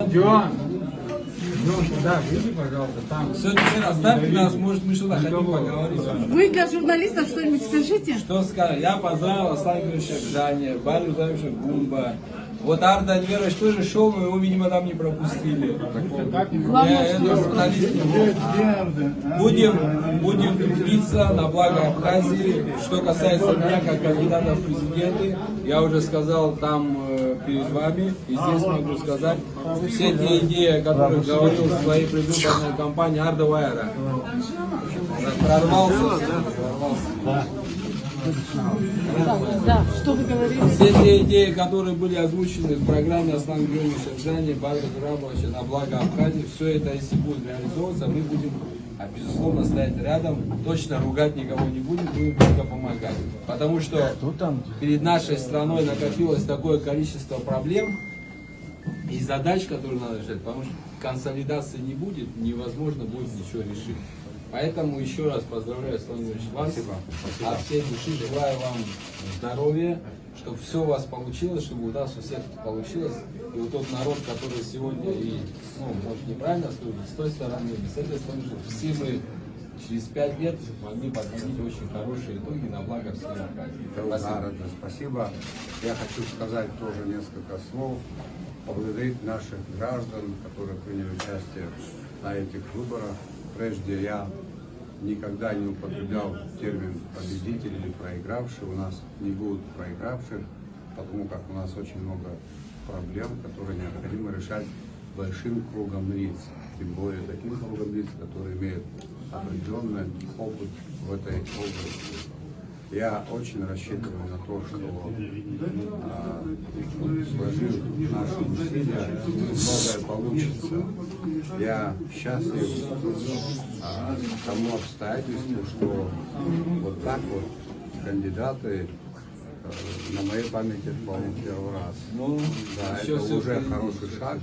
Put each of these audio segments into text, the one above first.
Дион, да, выйди, пожалуйста, там. Все, теперь оставьте нас, может мы что-то хотим поговорить. Вы для журналистов что-нибудь скажите? Что скажешь? Я поздравил Аслана Григорьевича Бжане, Барю Владимировича Гумба. Вот Арда Альверович тоже шел, но его, видимо, там не пропустили. Я журналист не будем трудиться на благо Абхазии. Что касается меня, как кандидата в президенты, я уже сказал там перед вами, и здесь могу сказать, все те идеи, о которых говорил в своей предвыборной кампании Арда Вайера. Прорвался. Да, что вы говорили? Все те идеи, которые были озвучены в программе Аслана Григорьевича Бжани, Барда Журабовича на благо Абхазии, все это, если будет реализовываться, мы будем, безусловно, стоять рядом, точно ругать никого не будем только помогать. Потому что перед нашей страной накопилось такое количество проблем и задач, которые надо решать, потому что консолидации не будет, невозможно будет ничего решить. Поэтому еще раз поздравляю, Аслан Григорьевич, вас. Спасибо. От всей души желаю вам здоровья, чтобы все у вас получилось, чтобы у нас у всех получилось. И вот тот народ, который сегодня, и, может неправильно служит, с той стороны, и с этой стороны, чтобы все мы через 5 лет могли подводить очень хорошие итоги на благо всей Абхазии. Спасибо. Я хочу сказать тоже несколько слов, поблагодарить наших граждан, которые приняли участие на этих выборах. Прежде я никогда не употреблял термин победитель или проигравший. У нас не будет проигравших, потому как у нас очень много проблем, которые необходимо решать большим кругом лиц. Тем более таким кругом лиц, которые имеют определенный опыт в этой области. Я очень рассчитываю на то, что сложив наши усилия, многое получится. Я счастлив тому обстоятельству, что вот так вот кандидаты на моей памяти это, по-моему, первый раз. Да, это уже хороший шаг.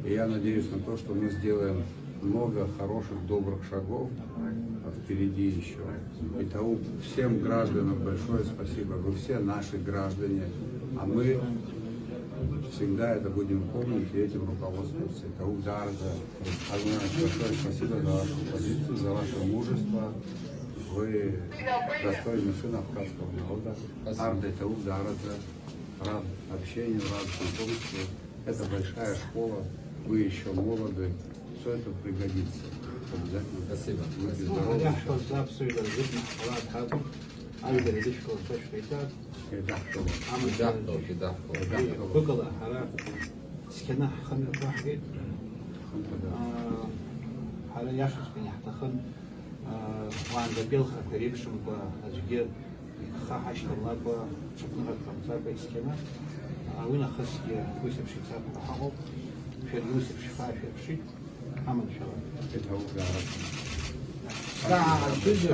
И я надеюсь на то, что мы сделаем много хороших, добрых шагов впереди еще. И тому всем гражданам большое спасибо. Вы все наши граждане, а мы всегда это будем помнить и этим руководствоваться. Это Дарда. Большое спасибо за вашу позицию, за ваше мужество. Вы достойный сын абхазского народа. Арда это Дарда. Рад общению, рад знакомству. Это большая школа. Вы еще молоды. Все это пригодится. Обязательно. Спасибо. Это